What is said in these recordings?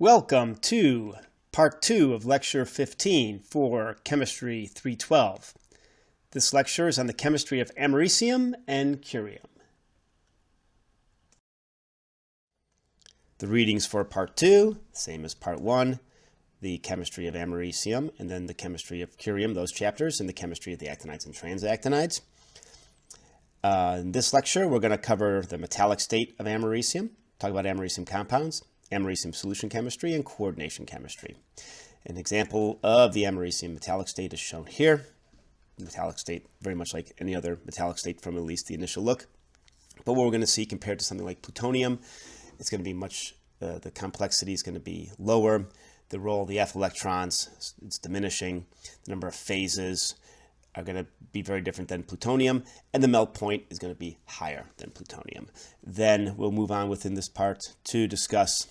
Welcome to Part 2 of Lecture 15 for Chemistry 312. This lecture is on the chemistry of americium and curium. The readings for Part 2, same as Part 1, the chemistry of americium and then the chemistry of curium, those chapters, and the chemistry of the actinides and transactinides. In this lecture, we're going to cover the metallic state of americium, talk about americium compounds, americium solution chemistry, and coordination chemistry. An example of the americium metallic state is shown here. Metallic state, very much like any other metallic state from at least the initial look. But what we're going to see compared to something like plutonium, it's going to be much, the complexity is going to be lower. The role of the F electrons, it's diminishing. The number of phases are going to be very different than plutonium, and the melt point is going to be higher than plutonium. Then we'll move on within this part to discuss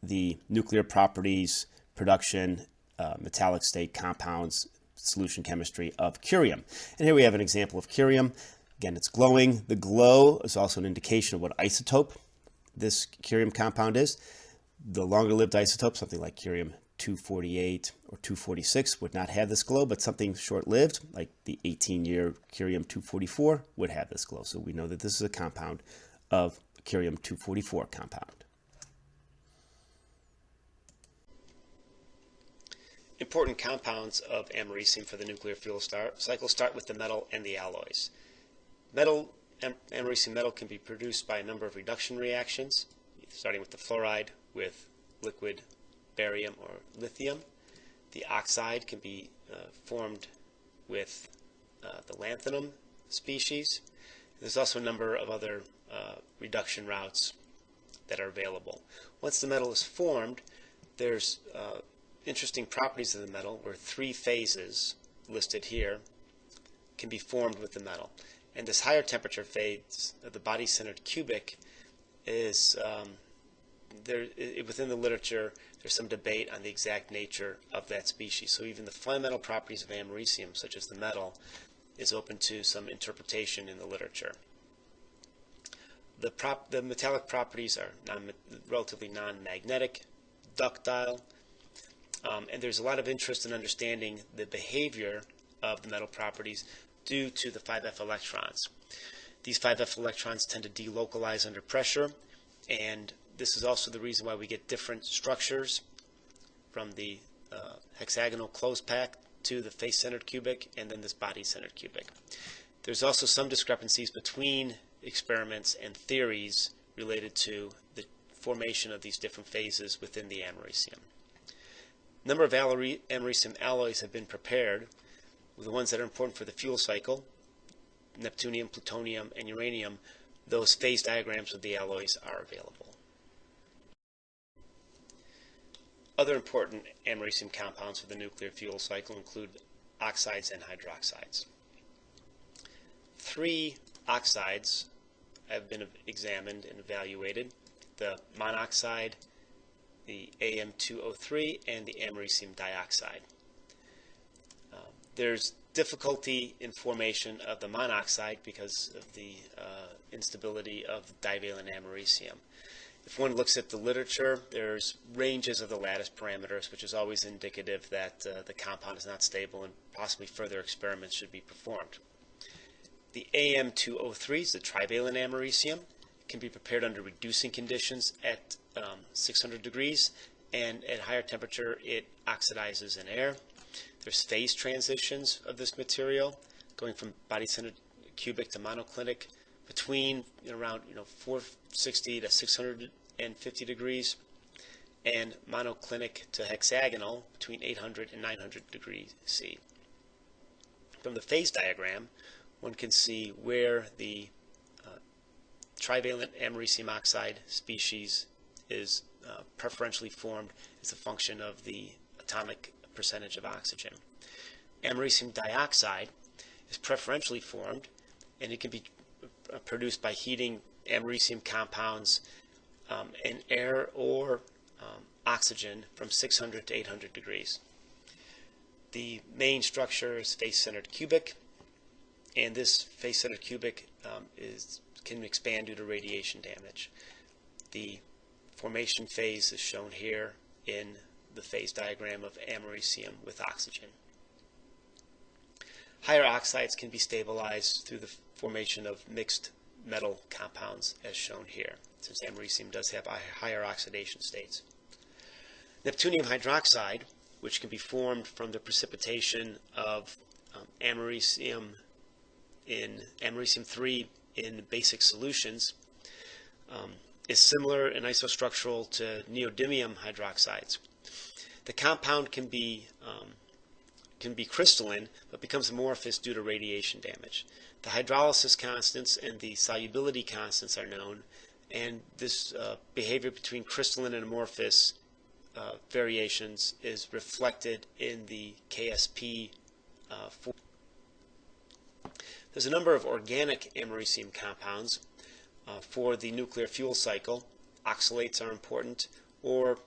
the nuclear properties, production, metallic state compounds, solution chemistry of curium. And here we have an example of curium. Again, it's glowing. The glow is also an indication of what isotope this curium compound is. The longer lived isotope, something like curium 248 or 246, would not have this glow, but something short-lived, like the 18-year curium 244, would have this glow. So we know that this is a compound of curium 244 compound. Important compounds of americium for the nuclear fuel cycle start with the metal and the alloys. Americium metal can be produced by a number of reduction reactions, starting with the fluoride with liquid barium or lithium. The oxide can be formed with the lanthanum species. There's also a number of other reduction routes that are available. Once the metal is formed, there's interesting properties of the metal where three phases listed here can be formed with the metal. And this higher temperature phase of the body-centered cubic is within the literature, there's some debate on the exact nature of that species. So even the fundamental properties of americium, such as the metal, is open to some interpretation in the literature. The metallic properties are relatively non-magnetic, ductile, and there's a lot of interest in understanding the behavior of the metal properties due to the 5f electrons. These 5f electrons tend to delocalize under pressure, and this is also the reason why we get different structures from the hexagonal closed pack to the face-centered cubic and then this body-centered cubic. There's also some discrepancies between experiments and theories related to the formation of these different phases within the americium. A number of americium alloys have been prepared. The ones that are important for the fuel cycle, neptunium, plutonium, and uranium, those phase diagrams of the alloys are available. Other important americium compounds for the nuclear fuel cycle include oxides and hydroxides. Three oxides have been examined and evaluated: the monoxide, the Am2O3, and the americium dioxide. There's difficulty in formation of the monoxide because of the instability of divalent americium. If one looks at the literature, there's ranges of the lattice parameters, which is always indicative that the compound is not stable and possibly further experiments should be performed. The Am2O3, the trivalent americium, can be prepared under reducing conditions at 600 degrees, and at higher temperature it oxidizes in air. There's phase transitions of this material going from body-centered cubic to monoclinic between around 460 to 650 degrees, and monoclinic to hexagonal between 800 and 900 degrees C. From the phase diagram, one can see where the trivalent americium oxide species is preferentially formed as a function of the atomic percentage of oxygen. Americium dioxide is preferentially formed, and it can be produced by heating americium compounds in air or oxygen from 600 to 800 degrees. The main structure is face-centered cubic, and this face-centered cubic can expand due to radiation damage. The formation phase is shown here in the phase diagram of americium with oxygen. Higher oxides can be stabilized through the formation of mixed metal compounds as shown here, since americium does have higher oxidation states. Neptunium hydroxide, which can be formed from the precipitation of americium-3 in basic solutions, is similar in isostructural to neodymium hydroxides. The compound can be crystalline, but becomes amorphous due to radiation damage. The hydrolysis constants and the solubility constants are known, and this behavior between crystalline and amorphous variations is reflected in the KSP. There's a number of organic americium compounds for the nuclear fuel cycle. Oxalates are important, or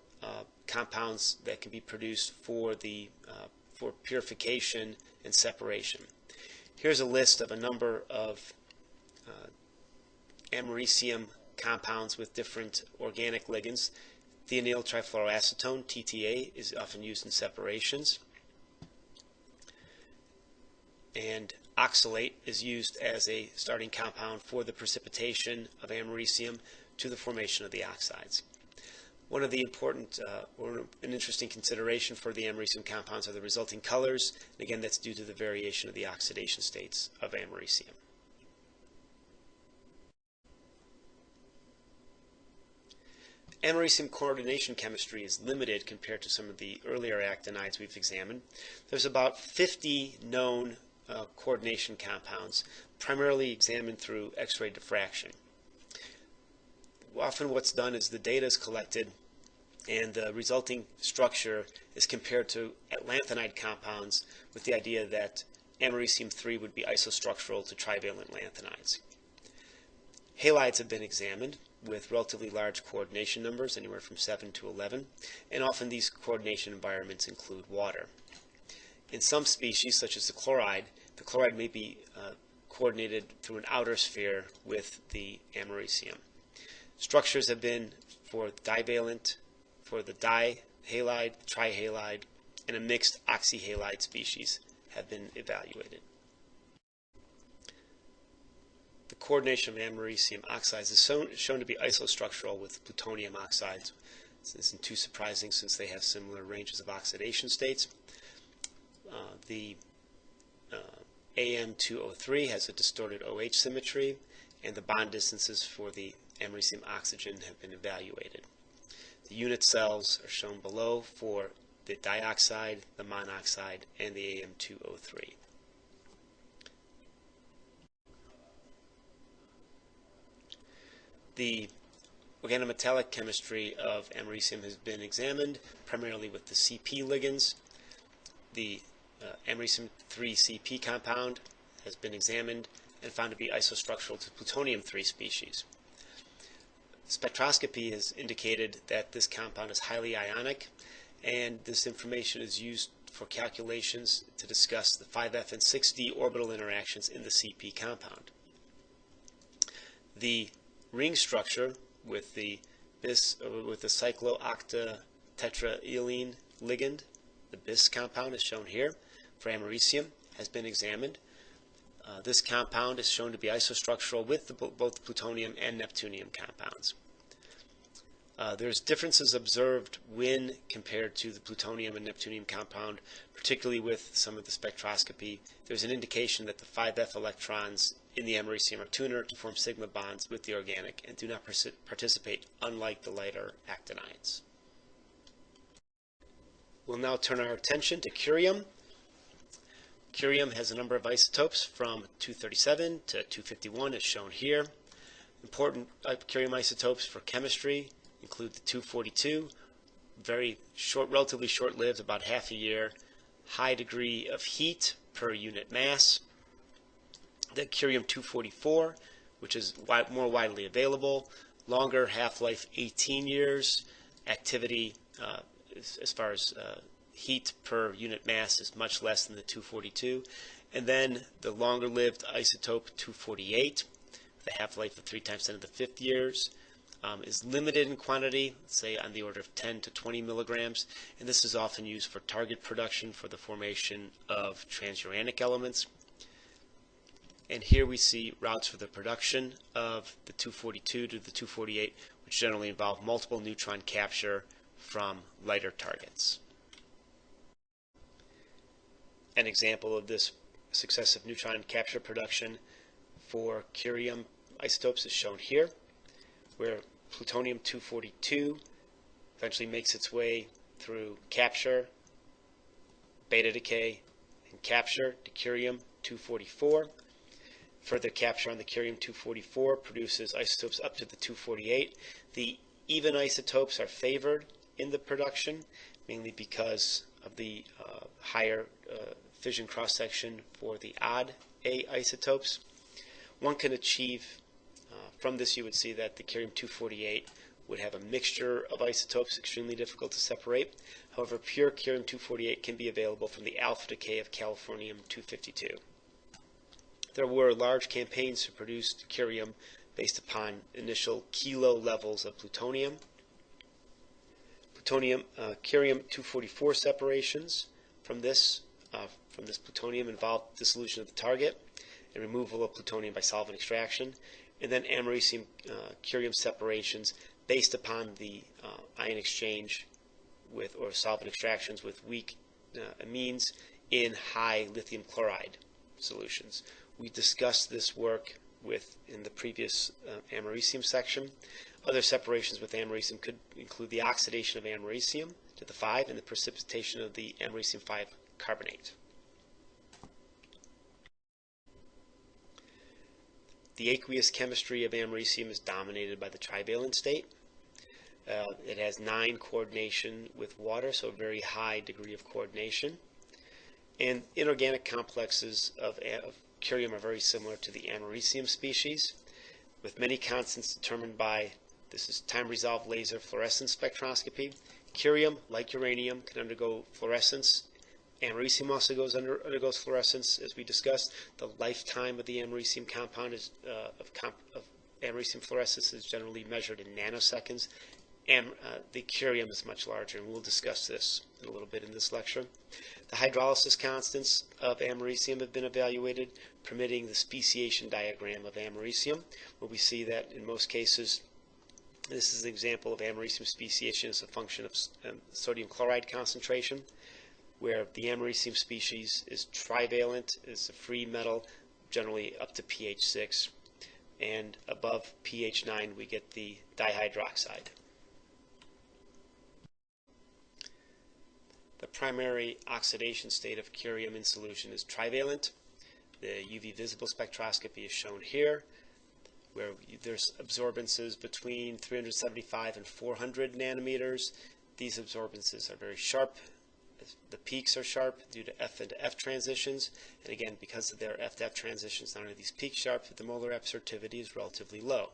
compounds that can be produced for purification and separation. Here's a list of a number of americium compounds with different organic ligands. Thionyl trifluoroacetone, TTA, is often used in separations. And oxalate is used as a starting compound for the precipitation of americium to the formation of the oxides. One of the important or an interesting consideration for the americium compounds are the resulting colors. And again, that's due to the variation of the oxidation states of americium. Americium coordination chemistry is limited compared to some of the earlier actinides we've examined. There's about 50 known coordination compounds, primarily examined through X-ray diffraction. Often what's done is the data is collected and the resulting structure is compared to lanthanide compounds with the idea that americium-3 would be isostructural to trivalent lanthanides. Halides have been examined with relatively large coordination numbers, anywhere from 7 to 11, and often these coordination environments include water. In some species, such as the chloride may be coordinated through an outer sphere with the americium. Structures have been for divalent, for the dihalide, trihalide, and a mixed oxyhalide species have been evaluated. The coordination of americium oxides is shown to be isostructural with plutonium oxides. This isn't too surprising since they have similar ranges of oxidation states. The AM203 has a distorted OH symmetry, and the bond distances for the americium oxygen have been evaluated. The unit cells are shown below for the dioxide, the monoxide, and the AM203. The organometallic chemistry of americium has been examined primarily with the CP ligands. The americium-3 CP compound has been examined and found to be isostructural to plutonium-3 species. Spectroscopy has indicated that this compound is highly ionic, and this information is used for calculations to discuss the 5f and 6d orbital interactions in the CP compound. The ring structure with the cyclooctatetraene ligand, the bis compound is shown here for americium, has been examined. This compound is shown to be isostructural with both plutonium and neptunium compounds. There's differences observed when compared to the plutonium and neptunium compound, particularly with some of the spectroscopy. There's an indication that the 5f electrons in the americium are tuner to form sigma bonds with the organic and do not participate, unlike the lighter actinides. We'll now turn our attention to curium. Curium has a number of isotopes from 237 to 251 as shown here. Important curium isotopes for chemistry include the 242, very short, relatively short-lived, about half a year, high degree of heat per unit mass. The curium 244, which is more widely available, longer half-life, 18 years, activity as far as heat per unit mass is much less than the 242. And then the longer-lived isotope 248, with a half-life of 3 times 10 to the 5th years, is limited in quantity, let's say on the order of 10 to 20 milligrams, and this is often used for target production for the formation of transuranic elements. And here we see routes for the production of the 242 to the 248, which generally involve multiple neutron capture from lighter targets. An example of this successive neutron capture production for curium isotopes is shown here, where plutonium-242 eventually makes its way through capture, beta decay, and capture to curium-244. Further capture on the curium-244 produces isotopes up to the 248. The even isotopes are favored in the production, mainly because of the higher fission cross-section for the odd A isotopes. One can achieve, from this you would see that the curium-248 would have a mixture of isotopes extremely difficult to separate. However, pure curium-248 can be available from the alpha decay of californium-252. There were large campaigns to produce curium based upon initial kilo levels of plutonium. Curium-244 separations from this plutonium involved dissolution of the target and removal of plutonium by solvent extraction, and then americium curium separations based upon the ion exchange with or solvent extractions with weak amines in high lithium chloride solutions. We discussed this work in the previous americium section. Other separations with americium could include the oxidation of americium to the 5 and the precipitation of the americium 5 carbonate. The aqueous chemistry of americium is dominated by the trivalent state. It has 9 coordination with water, so a very high degree of coordination. And inorganic complexes of curium are very similar to the americium species, with many constants determined by, this is time-resolved laser fluorescence spectroscopy. Curium, like uranium, can undergo fluorescence. Americium also undergoes fluorescence, as we discussed. The lifetime of the americium compound of americium fluorescence is generally measured in nanoseconds. And the curium is much larger, and we'll discuss this in a little bit in this lecture. The hydrolysis constants of americium have been evaluated, permitting the speciation diagram of americium, where we see that in most cases, this is an example of americium speciation as a function of sodium chloride concentration, where the americium species is trivalent, is a free metal, generally up to pH 6, and above pH 9 we get the dihydroxide. The primary oxidation state of curium in solution is trivalent. The UV visible spectroscopy is shown here, where there's absorbances between 375 and 400 nanometers. These absorbances are very sharp. The peaks are sharp due to F into F transitions, and again, because of their F to F transitions, not only are these peaks sharp, but the molar absorptivity is relatively low.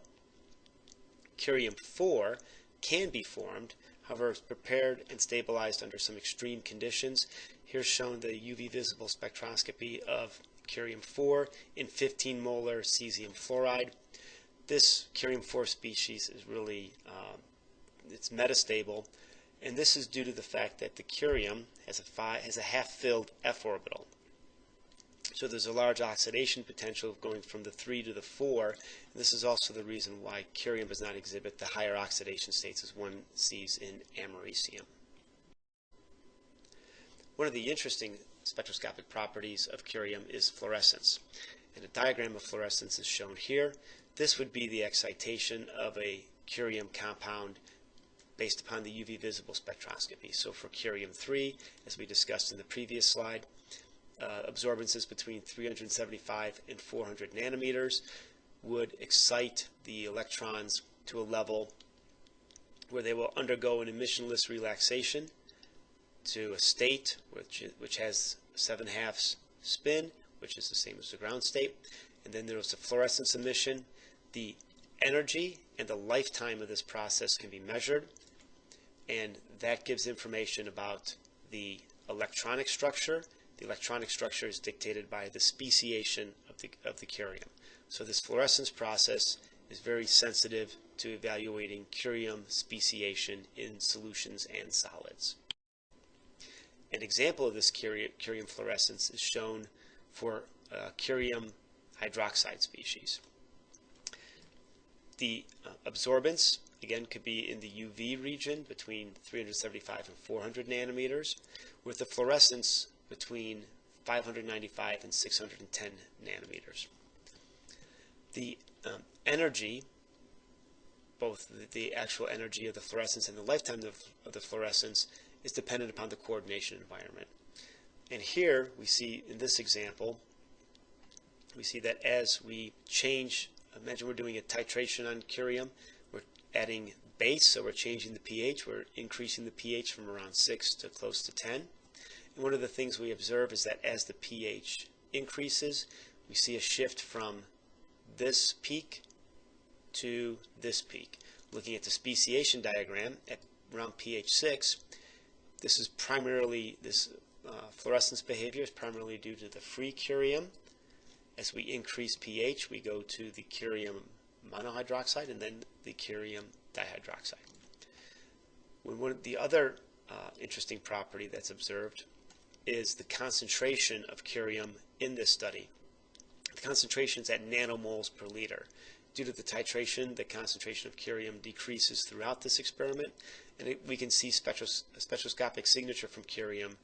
Curium-4 can be formed, however, it's prepared and stabilized under some extreme conditions. Here's shown the UV visible spectroscopy of curium-4 in 15 molar cesium fluoride. This curium-4 species is really, it's metastable, and this is due to the fact that the curium has a half-filled f orbital. So there's a large oxidation potential going from the 3 to the 4. And this is also the reason why curium does not exhibit the higher oxidation states as one sees in americium. One of the interesting spectroscopic properties of curium is fluorescence. And a diagram of fluorescence is shown here. This would be the excitation of a curium compound based upon the UV visible spectroscopy. So for curium-3, as we discussed in the previous slide, absorbances between 375 and 400 nanometers would excite the electrons to a level where they will undergo an emissionless relaxation to a state which has 7/2 spin, which is the same as the ground state. And then there's a fluorescence emission. The energy and the lifetime of this process can be measured, and that gives information about the electronic structure. The electronic structure is dictated by the speciation of the curium. So this fluorescence process is very sensitive to evaluating curium speciation in solutions and solids. An example of this curium fluorescence is shown for curium hydroxide species. The absorbance, again, could be in the UV region between 375 and 400 nanometers, with the fluorescence between 595 and 610 nanometers. The energy, both the actual energy of the fluorescence and the lifetime of the fluorescence, is dependent upon the coordination environment. And here we see, in this example, we see that as we change, imagine we're doing a titration on curium, we're adding base, so we're changing the pH, we're increasing the pH from around 6 to close to 10. And one of the things we observe is that as the pH increases, we see a shift from this peak to this peak. Looking at the speciation diagram at around pH 6, this is primarily, fluorescence behavior is primarily due to the free curium. As we increase pH, we go to the curium monohydroxide and then the curium dihydroxide. The other interesting property that's observed is the concentration of curium in this study. The concentration is at nanomoles per liter. Due to the titration, the concentration of curium decreases throughout this experiment, and we can see spectroscopic signature from curium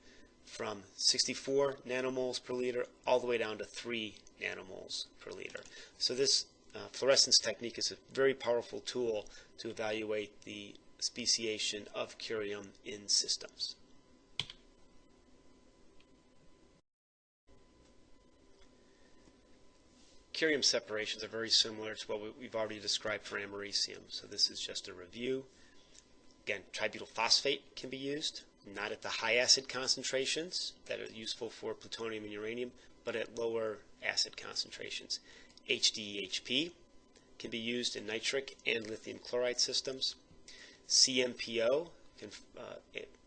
from 64 nanomoles per liter all the way down to 3 nanomoles per liter. So this fluorescence technique is a very powerful tool to evaluate the speciation of curium in systems. Curium separations are very similar to what we've already described for americium. So this is just a review. Again, tributyl phosphate can be used, not at the high acid concentrations that are useful for plutonium and uranium, but at lower acid concentrations. HDEHP can be used in nitric and lithium chloride systems. CMPO,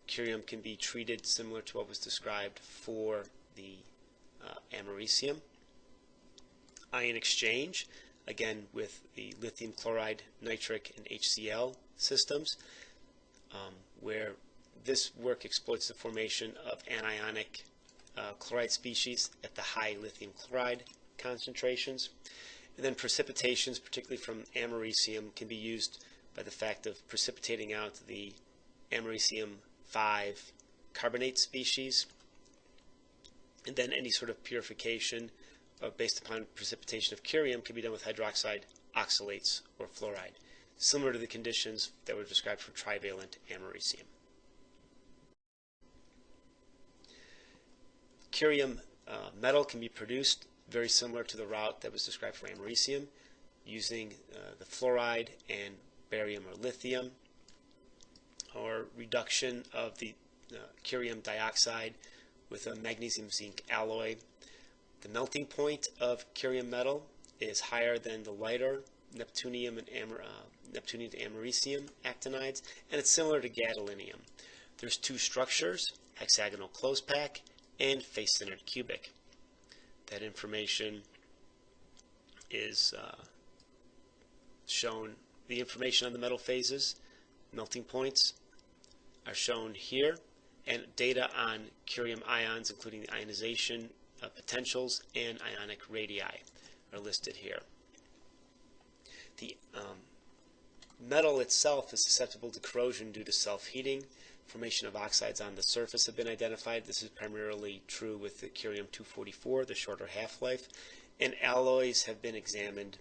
curium can be treated similar to what was described for the americium. Ion exchange, again with the lithium chloride, nitric, and HCl systems, where this work exploits the formation of anionic chloride species at the high lithium chloride concentrations. And then precipitations, particularly from americium, can be used by the fact of precipitating out the americium 5 carbonate species. And then any sort of purification based upon precipitation of curium can be done with hydroxide, oxalates, or fluoride, similar to the conditions that were described for trivalent americium. Curium metal can be produced very similar to the route that was described for americium, using the fluoride and barium or lithium, or reduction of the curium dioxide with a magnesium zinc alloy. The melting point of curium metal is higher than the lighter neptunium and neptunium to americium actinides, and it's similar to gadolinium. There's two structures, hexagonal close pack and face-centered cubic. That information is shown. The information on the metal phases, melting points, are shown here, and data on curium ions, including the ionization potentials and ionic radii, are listed here. The metal itself is susceptible to corrosion due to self-heating. Formation of oxides on the surface have been identified. This is primarily true with the curium-244, the shorter half-life. And alloys have been examined,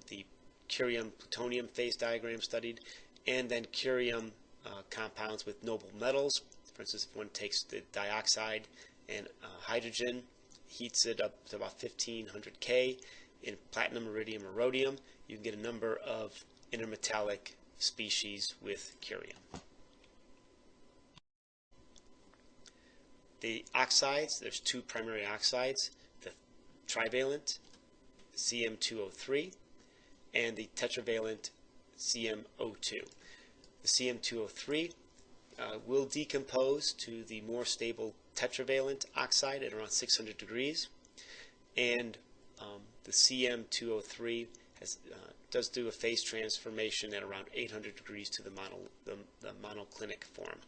the curium-plutonium phase diagram studied, and then curium compounds with noble metals. For instance, if one takes the dioxide and hydrogen, heats it up to about 1500 K in platinum, iridium, or rhodium, you can get a number of intermetallic species with curium. The oxides, there's two primary oxides, the trivalent CM203 and the tetravalent CM02. The CM203 will decompose to the more stable tetravalent oxide at around 600 degrees, and the CM203 does do a phase transformation at around 800 degrees to the monoclinic form.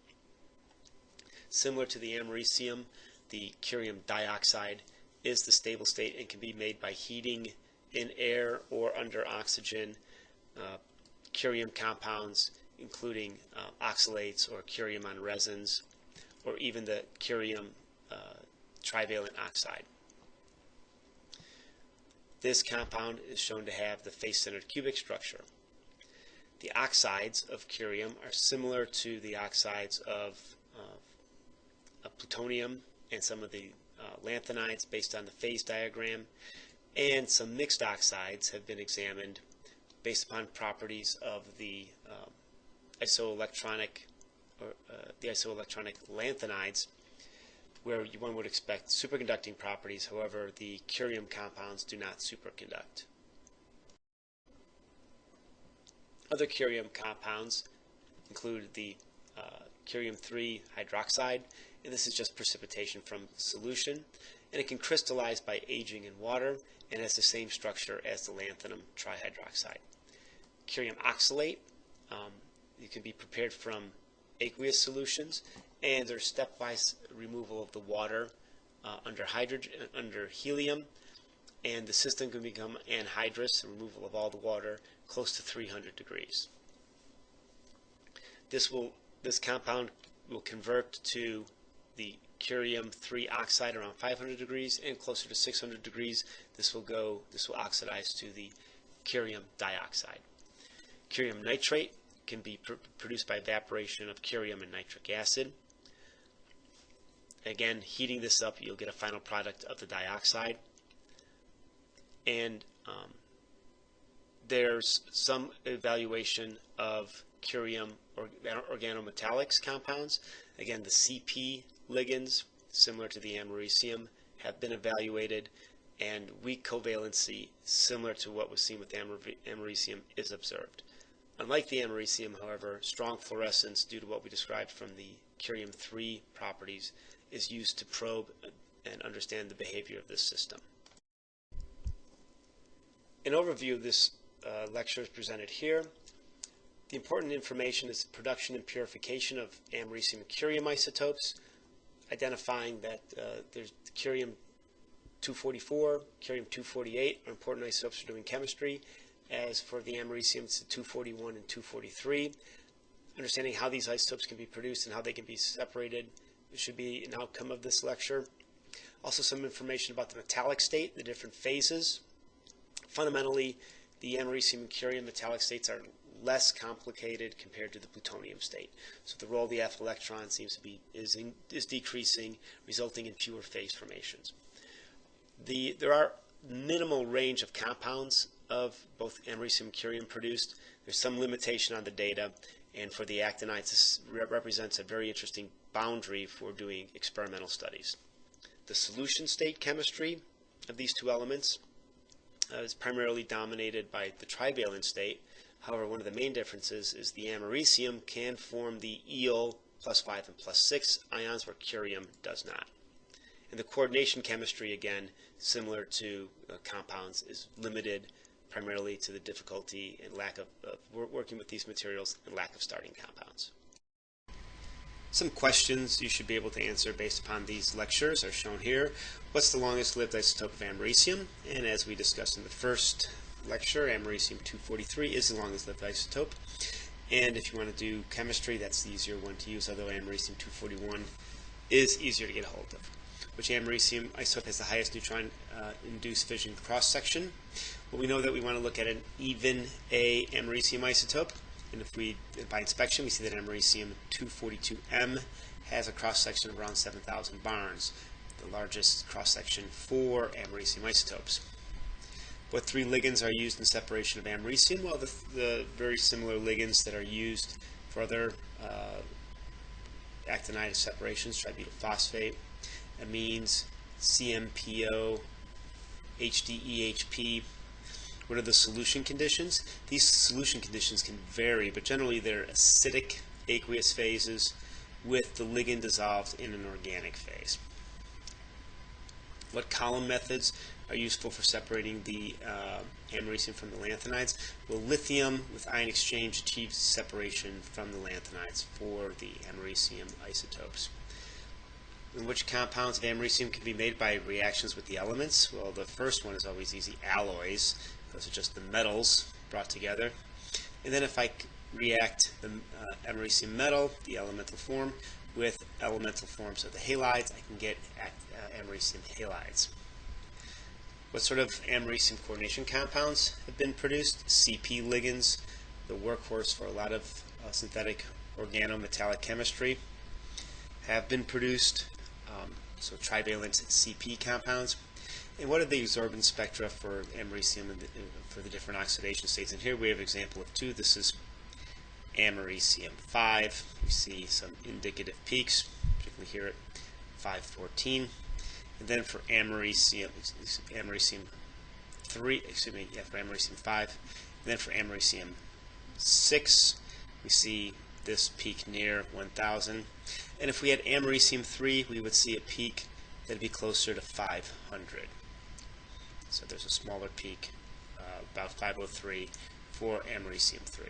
Similar to the americium, the curium dioxide is the stable state and can be made by heating in air or under oxygen. Curium compounds, including oxalates or curium on resins, or even the curium trivalent oxide. This compound is shown to have the face-centered cubic structure. The oxides of curium are similar to the oxides of plutonium and some of the lanthanides based on the phase diagram, and some mixed oxides have been examined based upon properties of the isoelectronic lanthanides, where one would expect superconducting properties. However, the curium compounds do not superconduct. Other curium compounds include the curium-3 hydroxide, and this is just precipitation from solution, and it can crystallize by aging in water and has the same structure as the lanthanum trihydroxide. Curium oxalate, it can be prepared from aqueous solutions, and there's stepwise removal of the water under helium, and the system can become anhydrous, removal of all the water, close to 300 degrees. This compound will convert to the curium-3 oxide around 500 degrees, and closer to 600 degrees this will oxidize to the curium dioxide. Curium nitrate can be produced by evaporation of curium and nitric acid. Again, heating this up, you'll get a final product of the dioxide. And there's some evaluation of curium organometallics compounds. Again, the CP ligands, similar to the americium, have been evaluated, and weak covalency, similar to what was seen with americium, is observed. Unlike the americium, however, strong fluorescence, due to what we described from the curium-3 properties, is used to probe and understand the behavior of this system. An overview of this lecture is presented here. The important information is the production and purification of americium and curium isotopes, identifying that there's curium-244, curium-248 are important isotopes for doing chemistry. As for the americium, it's the 241 and 243. Understanding how these isotopes can be produced and how they can be separated should be an outcome of this lecture. Also, some information about the metallic state, the different phases. Fundamentally, the americium and curium metallic states are less complicated compared to the plutonium state. So the role of the F electron seems to be is decreasing, resulting in fewer phase formations. There are minimal range of compounds of both americium and curium produced. There's some limitation on the data, and for the actinides, this represents a very interesting boundary for doing experimental studies. The solution state chemistry of these two elements is primarily dominated by the trivalent state. However, one of the main differences is the americium can form the eel +5 and +6 ions, where curium does not. And the coordination chemistry, again, similar to compounds, is limited primarily to the difficulty and lack of working with these materials and lack of starting compounds. Some questions you should be able to answer based upon these lectures are shown here. What's the longest lived isotope of americium? And as we discussed in the first lecture, americium-243 is the longest lived isotope. And if you want to do chemistry, that's the easier one to use, although americium-241 is easier to get a hold of. Which americium isotope has the highest neutron-induced fission cross-section? Well, we know that we want to look at an even A americium isotope, and if we, by inspection, we see that americium-242M has a cross-section of around 7,000 barns, the largest cross-section for americium isotopes. What three ligands are used in separation of americium? Well, the very similar ligands that are used for other actinide separations, tributyl amines, CMPO, HDEHP. What are the solution conditions? These solution conditions can vary, but generally they're acidic aqueous phases with the ligand dissolved in an organic phase. What column methods are useful for separating the americium from the lanthanides? Well, lithium with ion exchange achieves separation from the lanthanides for the americium isotopes. And which compounds of americium can be made by reactions with the elements? Well, the first one is always easy, alloys. Those are just the metals brought together. And then if I react the americium metal, the elemental form, with elemental forms of the halides, I can get americium halides. What sort of americium coordination compounds have been produced? CP ligands, the workhorse for a lot of synthetic organometallic chemistry, have been produced. So trivalent CP compounds. And what are the absorbance spectra for americium and for the different oxidation states? And here we have an example of two. This is americium 5. You see some indicative peaks, particularly here at 514. And then for americium 3, for americium 5. And then for americium 6, we see this peak near 1000. And if we had americium 3, we would see a peak that would be closer to 500. So there's a smaller peak, about 503 for americium 3.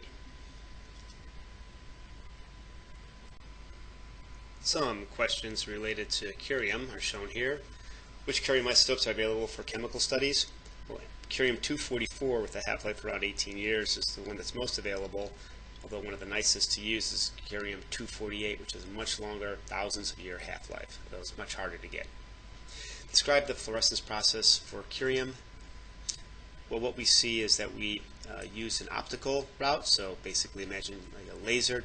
Some questions related to curium are shown here. Which curium isotopes are available for chemical studies? Well, curium-244 with a half-life around 18 years is the one that's most available, although one of the nicest to use is curium-248, which is a much longer, thousands of year half-life, though it's much harder to get. Describe the fluorescence process for curium. Well, what we see is that we use an optical route, so basically imagine like a laser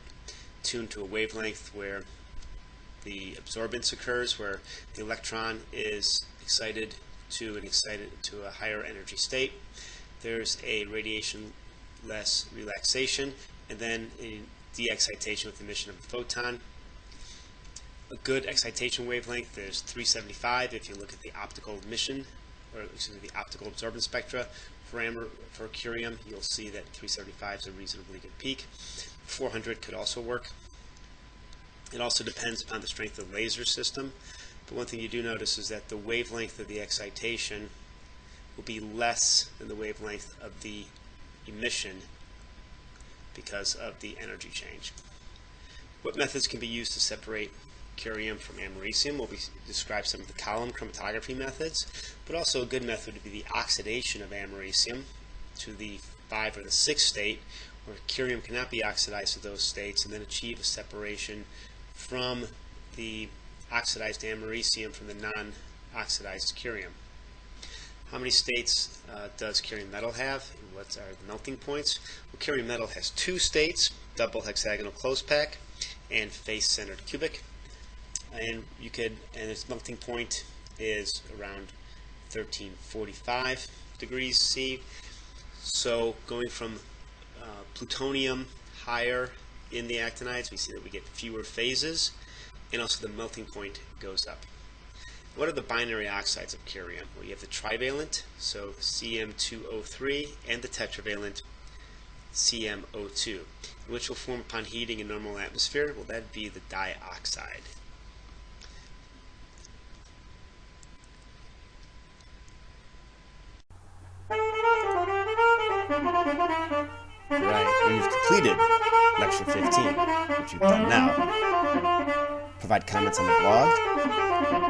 tuned to a wavelength where the absorbance occurs, where the electron is excited to a higher energy state. There's a radiation-less relaxation, and then a de-excitation with emission of a photon. A good excitation wavelength is 375 if you look at the optical emission, or excuse me, the optical absorbance spectra for curium. You'll see that 375 is a reasonably good peak. 400 could also work. It also depends upon the strength of the laser system. But one thing you do notice is that the wavelength of the excitation will be less than the wavelength of the emission because of the energy change. What methods can be used to separate curium from americium? Well, we describe some of the column chromatography methods, but also a good method would be the oxidation of americium to the 5 or the 6 state, where curium cannot be oxidized to those states, and then achieve a separation from the oxidized americium from the non-oxidized curium. How many states does curium metal have? And what are the melting points? Well, curium metal has 2 states, double hexagonal close pack and face-centered cubic. And its melting point is around 1345 degrees C. So going from plutonium higher in the actinides, we see that we get fewer phases, and also the melting point goes up. What are the binary oxides of curium? Well, you have the trivalent, so CM2O3, and the tetravalent, CMO2, which will form upon heating in normal atmosphere. Well, that'd be the dioxide. Right, well, you've completed Lecture 15, which you've done now. Provide comments on the blog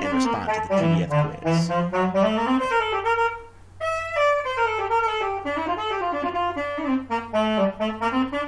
and respond to the PDF quiz.